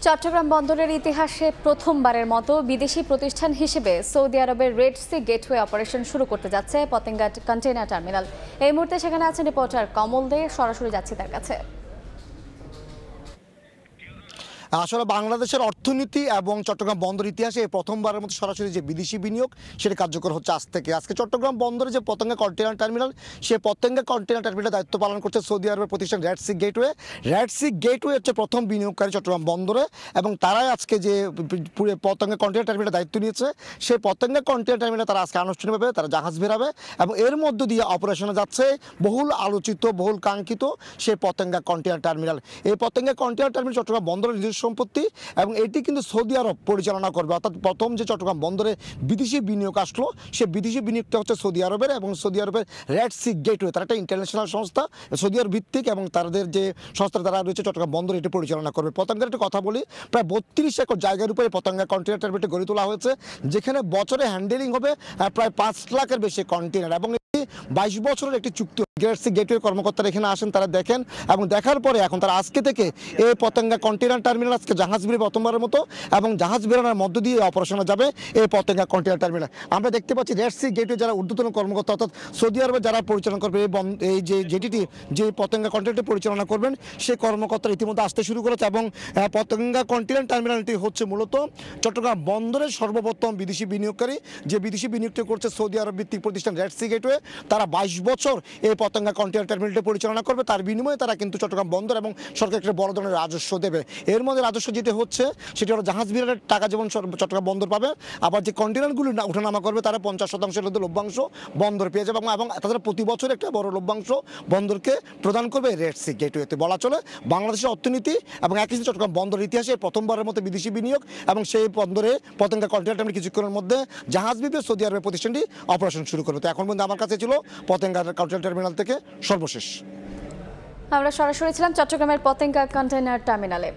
চট্টগ্রাম বন্দরের ইতিহাসে প্রথমবারের মতো বিদেশি প্রতিষ্ঠান হিসেবে সৌদি আরবের রেড সি গেটওয়ে অপারেশন শুরু করতে যাচ্ছে পতেঙ্গা কন্টেইনার টার্মিনাল। এই মুহূর্তে সেখানে আছেন রিপোর্টার কমল দে, সরাসরি যাচ্ছি তার কাছে। আসলে বাংলাদেশের অর্থনীতি এবং চট্টগ্রাম বন্দর ইতিহাসে প্রথমবারের মতো সরাসরি যে বিদেশি বিনিয়োগ সেটা কার্যকর হচ্ছে আজ থেকে। আজকে চট্টগ্রাম বন্দরে যে পতেঙ্গা কন্টেইনার টার্মিনাল, সেই পতেঙ্গা কন্টেইনার টার্মিনালের দায়িত্ব পালন করছে সৌদি আরবের প্রতিষ্ঠান Red Sea Gateway. Red Sea Gateway হচ্ছে প্রথম বিনিয়োগকারী চট্টগ্রাম বন্দরে, এবং তারাই আজকে যে পতেঙ্গা কন্টেইনার টার্মিনালের দায়িত্ব নিয়েছে, সেই পতেঙ্গা কন্টেইনার টার্মিনালে তারা আজকে আনুষ্ঠানিকভাবে তারা জাহাজ বেরাবে এবং এর মধ্য দিয়ে অপারেশনে যাচ্ছে বহুল আলোচিত বহুল কাঙ্ক্ষিত সেই পতেঙ্গা কন্টেইনার টার্মিনাল। এই পতেঙ্গা কন্টেইনার টার্মিনাল চট্টগ্রাম বন্দরের নিজস্ব সম্পত্তি এবং এটি কিন্তু সৌদি আরব পরিচালনা করবে। অর্থাৎ প্রথম যে চট্টগ্রাম বন্দরে বিদেশি বিনিয়োগ আসলো, সে বিদেশি বিনিয়োগটা হচ্ছে সৌদি আরবের, এবং সৌদি আরবের রেড সি গেটওয়ে তারা একটা ইন্টারন্যাশনাল সংস্থা, সৌদি আরব ভিত্তিক, এবং তাদের যে সংস্থা তারা রয়েছে চট্টগ্রাম বন্দর এটি পরিচালনা করবে। পতেঙ্গার একটা কথা বলি, প্রায় 32 একর জায়গার উপরে পতেঙ্গা কন্টেইনার টার্মিনালটি গড়ে তোলা হয়েছে, যেখানে বছরে হ্যান্ডেলিং হবে প্রায় 5 লাখের বেশি কন্টেইনার, এবং 22 বছরের একটি চুক্তি। রেড সি গেটওয়ে কর্মকর্তারা এখানে আসেন, তারা দেখেন এবং দেখার পরে এখন তারা আজকে থেকে এই পতেঙ্গা কন্টেইনার টার্মিনাল আজকে জাহাজ বেরোবে প্রথমবারের মতো, এবং জাহাজ বেরোনোর মধ্য দিয়ে অপারেশনে যাবে এই পতেঙ্গা কন্টেইনার টার্মিনাল। আমরা দেখতে পাচ্ছি রেড সি গেটওয়ে যারা ঊর্ধ্বতন কর্মকর্তা, অর্থাৎ সৌদি আরবে যারা পরিচালনা করবে এই যে জেটিটি, যে পতেঙ্গা কন্টেইনারটি পরিচালনা করবেন, সেই কর্মকর্তারা ইতিমধ্যে আসতে শুরু করেছে। এবং পতেঙ্গা কন্টেইনার টার্মিনালটি হচ্ছে মূলত চট্টগ্রাম বন্দরের সর্বপ্রথম বিদেশি বিনিয়োগকারী, যে বিদেশি বিনিয়োগটি করছে সৌদি আরব ভিত্তিক প্রতিষ্ঠান রেড সি গেটওয়ে। তারা 22 বছর এই পতেঙ্গা কন্টেইনার টার্মিনালটি পরিচালনা করবে, তার বিনিময়ে তারা কিন্তু চট্টগ্রাম বন্দর এবং সরকার একটা বড় ধরনের রাজস্ব দেবে। এর মধ্যে রাজস্ব যেটি হচ্ছে সেটি হলো জাহাজ বিরাটের টাকা যেমন চট্টগ্রাম বন্দর পাবে, আবার যে কন্টেইনারগুলি ওঠানামা করবে তারা 50% লভ্যাংশ বন্দর পেয়ে যাবে, এবং তাদের প্রতি বছর একটা বড় লভ্যাংশ বন্দরকে প্রদান করবে রেড সি গেটওয়েতে। বলা চলে বাংলাদেশের অর্থনীতি এবং একই সাথে চট্টগ্রাম বন্দর ইতিহাসে প্রথমবারের মতো বিদেশি বিনিয়োগ, এবং সেই বন্দরে পতেঙ্গা কন্টেইনার টার্মিনাল কিছুক্ষণের মধ্যে জাহাজ বিবে সৌদি আরবের প্রতিষ্ঠানটি অপারেশন শুরু করবে। তো এখন পর্যন্ত আমার কাছে ছিল পতেঙ্গা কন্টেইনার টার্মিনাল থেকে সর্বশেষ। আমরা সরাসরি ছিলাম চট্টগ্রামের পতেঙ্গা কন্টেইনার টার্মিনালে।